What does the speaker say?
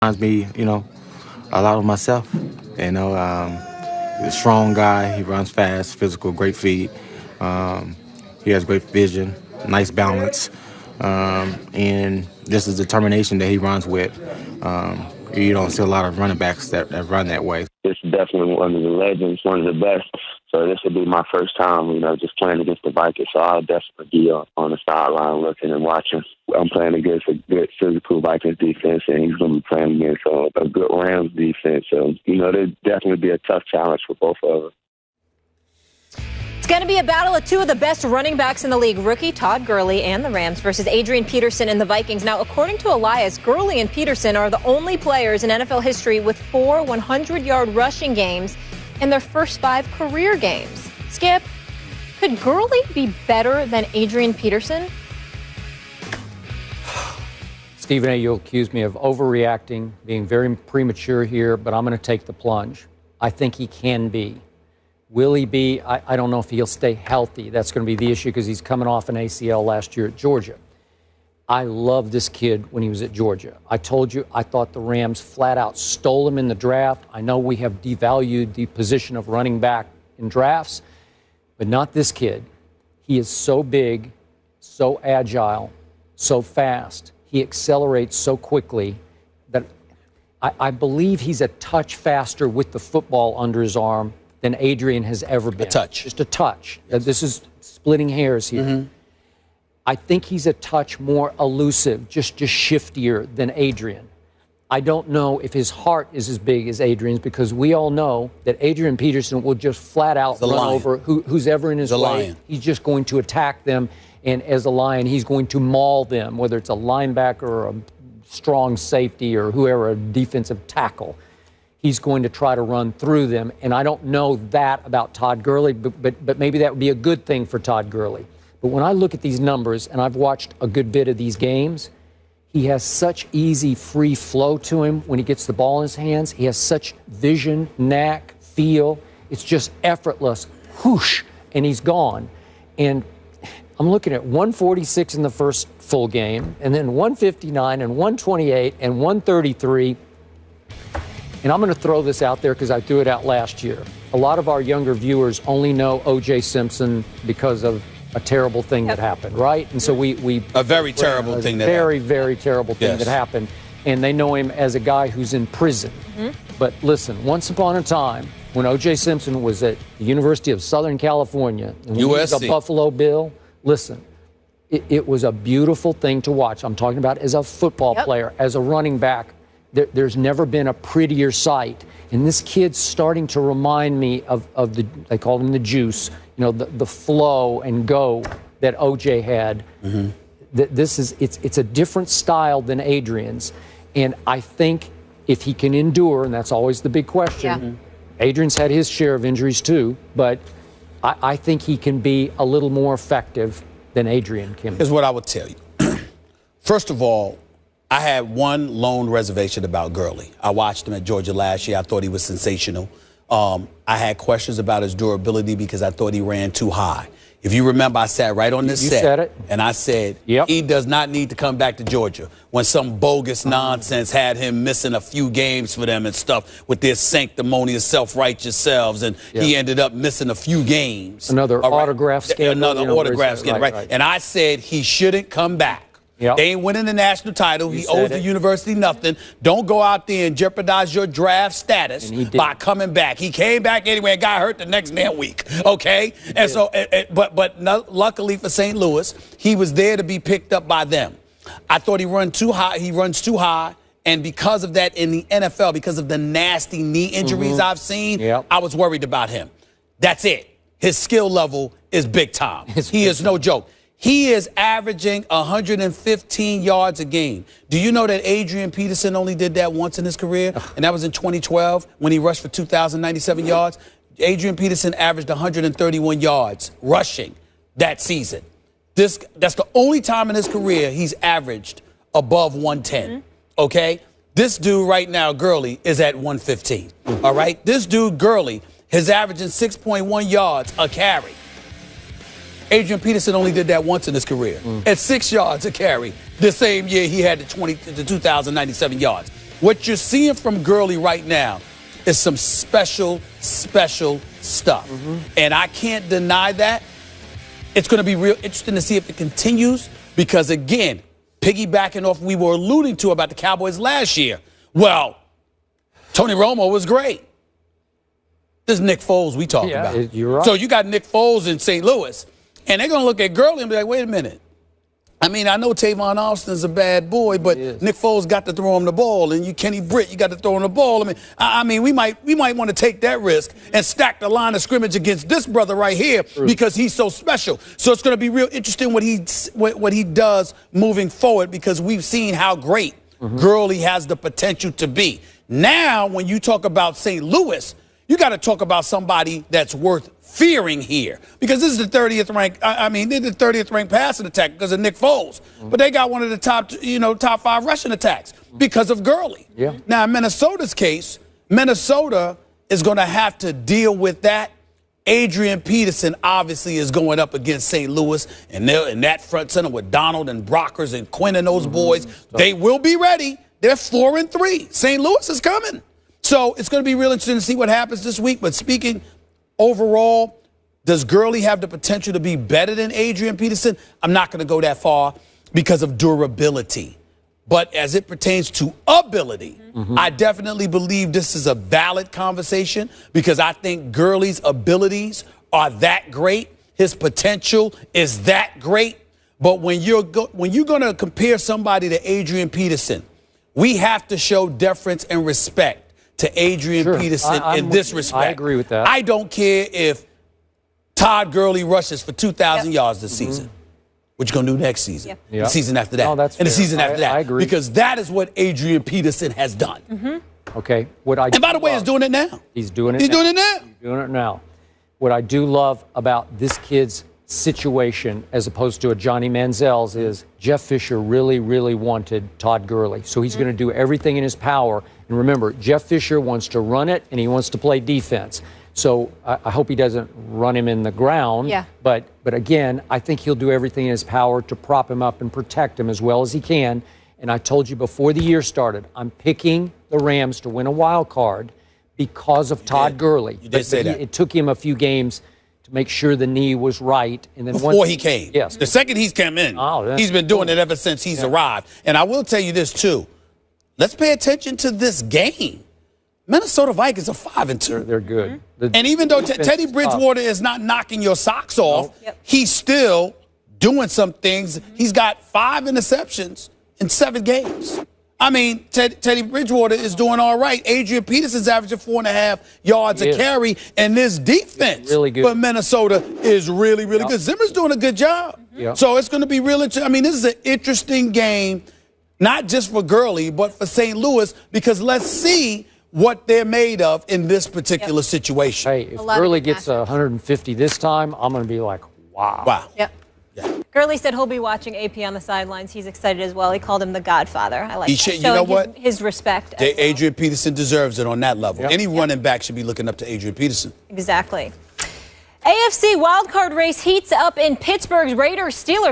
Reminds me, a lot of myself. He's a strong guy. He runs fast, physical, great feet. He has great vision, nice balance, and just his determination that he runs with. You don't see a lot of running backs that run that way. It's definitely one of the legends, one of the best. So this will be my first time, just playing against the Vikings. So I'll definitely be on the sideline looking and watching. I'm playing against a good physical Vikings defense, and he's going to be playing against a good Rams defense. So, there'll definitely be a tough challenge for both of us. It's going to be a battle of two of the best running backs in the league, rookie Todd Gurley and the Rams versus Adrian Peterson and the Vikings. Now, according to Elias, Gurley and Peterson are the only players in NFL history with 4 100-yard rushing games in their first 5 career games. Skip, could Gurley be better than Adrian Peterson? Stephen A., you'll accuse me of overreacting, being very premature here, but I'm going to take the plunge. I think he can be. Will he be? I don't know if he'll stay healthy. That's going to be the issue because he's coming off an ACL last year at Georgia. I loved this kid when he was at Georgia. I told you I thought the Rams flat out stole him in the draft. I know we have devalued the position of running back in drafts, but not this kid. He is so big, so agile, so fast. He accelerates so quickly that I believe he's a touch faster with the football under his arm than Adrian has ever been. A touch. Just a touch. Yes. This is splitting hairs here. Mm-hmm. I think he's a touch more elusive, just shiftier than Adrian. I don't know if his heart is as big as Adrian's because we all know that Adrian Peterson will just flat out run over who's ever in his way. Lion. He's just going to attack them, and as a lion, he's going to maul them, whether it's a linebacker or a strong safety or whoever, a defensive tackle. He's going to try to run through them, and I don't know that about Todd Gurley, but maybe that would be a good thing for Todd Gurley. But when I look at these numbers, and I've watched a good bit of these games, he has such easy, free flow to him when he gets the ball in his hands. He has such vision, knack, feel. It's just effortless. Whoosh, and he's gone. And I'm looking at 146 in the first full game, and then 159 and 128 and 133. And I'm going to throw this out there because I threw it out last year. A lot of our younger viewers only know O.J. Simpson because of a terrible thing that happened, right? And so we a very terrible thing that very, happened. very terrible thing that happened. And they know him as a guy who's in prison. Mm-hmm. But listen, once upon a time, when O.J. Simpson was at the University of Southern California, and he was a Buffalo Bill, listen, it was a beautiful thing to watch. I'm talking about as a football player, as a running back. There's never been a prettier sight. And this kid's starting to remind me of the, they call him the juice, the flow and go that OJ had. Mm-hmm. It's a different style than Adrian's. And I think if he can endure, and that's always the big question, Adrian's had his share of injuries too, but I think he can be a little more effective than Adrian can be. Here's what I would tell you. First of all, I had one lone reservation about Gurley. I watched him at Georgia last year. I thought he was sensational. I had questions about his durability because I thought he ran too high. If you remember, I sat right on this set. Said it. And I said, he does not need to come back to Georgia when some bogus nonsense had him missing a few games for them and stuff with their sanctimonious, self-righteous selves. And he ended up missing a few games. Another autograph scandal. Another autograph scandal, right. And I said he shouldn't come back. Yep. They ain't winning the national title. He owes the university nothing. Don't go out there and jeopardize your draft status by coming back. He came back anyway and got hurt the next damn week. Okay? And so, but luckily for St. Louis, he was there to be picked up by them. I thought he runs too high. And because of that in the NFL, because of the nasty knee injuries I've seen, I was worried about him. That's it. His skill level is big time. He is no joke. He is averaging 115 yards a game. Do you know that Adrian Peterson only did that once in his career? And that was in 2012 when he rushed for 2,097 yards. Adrian Peterson averaged 131 yards rushing that season. That's the only time in his career he's averaged above 110. Okay? This dude right now, Gurley, is at 115. All right? This dude, Gurley, is averaging 6.1 yards a carry. Adrian Peterson only did that once in his career at 6 yards a carry. The same year he had the 2,097 yards. What you're seeing from Gurley right now is some special stuff. And I can't deny that. It's going to be real interesting to see if it continues because, again, piggybacking off we were alluding to about the Cowboys last year. Well, Tony Romo was great. This is Nick Foles we talking about. You're right. So you got Nick Foles in St. Louis, and they're going to look at Gurley and be like, wait a minute. I mean, I know Tavon Austin's a bad boy, but Nick Foles got to throw him the ball, and Kenny Britt, you got to throw him the ball. I mean, we might want to take that risk and stack the line of scrimmage against this brother right here because he's so special. So it's going to be real interesting what he does moving forward because we've seen how great Gurley has the potential to be. Now, when you talk about St. Louis, you got to talk about somebody that's worth fearing here because this is the 30th ranked. I mean, they're the 30th ranked passing attack because of Nick Foles, but they got one of the top 5 rushing attacks because of Gurley. Yeah. Now, in Minnesota's case, Minnesota is going to have to deal with that. Adrian Peterson obviously is going up against St. Louis, and they're in that front center with Donald and Brockers and Quinn and those boys. They will be ready. They're 4-3. St. Louis is coming. So it's going to be real interesting to see what happens this week. But speaking overall, does Gurley have the potential to be better than Adrian Peterson? I'm not going to go that far because of durability. But as it pertains to ability, I definitely believe this is a valid conversation because I think Gurley's abilities are that great. His potential is that great. But when you're going to compare somebody to Adrian Peterson, we have to show deference and respect to Adrian Peterson in this respect. I agree with that. I don't care if Todd Gurley rushes for 2,000 yards this season. What you going to do next season? The season after that. No, that's and the fair. season after that. I agree. Because that is what Adrian Peterson has done. Okay. And by the way, he's doing it now. He's doing it He's now. doing it now. He's doing it now. What I do love about this kid's situation as opposed to a Johnny Manziel's is Jeff Fisher really, really wanted Todd Gurley. So he's going to do everything in his power. And remember, Jeff Fisher wants to run it and he wants to play defense. So I hope he doesn't run him in the ground. Yeah. But again, I think he'll do everything in his power to prop him up and protect him as well as he can. And I told you before the year started, I'm picking the Rams to win a wild card because of Todd Gurley. You did say that. It took him a few games to make sure the knee was right. And then Before he came. Yes. The second he's come in, he's been doing it ever since he's arrived. And I will tell you this, too. Let's pay attention to this game. Minnesota Vikings are 5-2. They're good. And even though Teddy Bridgewater is not knocking your socks off, he's still doing some things. He's got 5 interceptions in 7 games. I mean, Teddy Bridgewater is doing all right. Adrian Peterson's averaging 4.5 yards a carry, and this defense for Minnesota is really, really good. Zimmer's doing a good job. So it's going to be really interesting. I mean, this is an interesting game, not just for Gurley, but for St. Louis, because let's see what they're made of in this particular situation. Hey, if Gurley gets 150 this time, I'm going to be like, wow. Wow. Yep. Gurley said he'll be watching AP on the sidelines. He's excited as well. He called him the Godfather. I like that. You know what? His respect. Adrian Peterson deserves it on that level. Any running back should be looking up to Adrian Peterson. Exactly. AFC wildcard race heats up in Pittsburgh's Raiders-Steelers.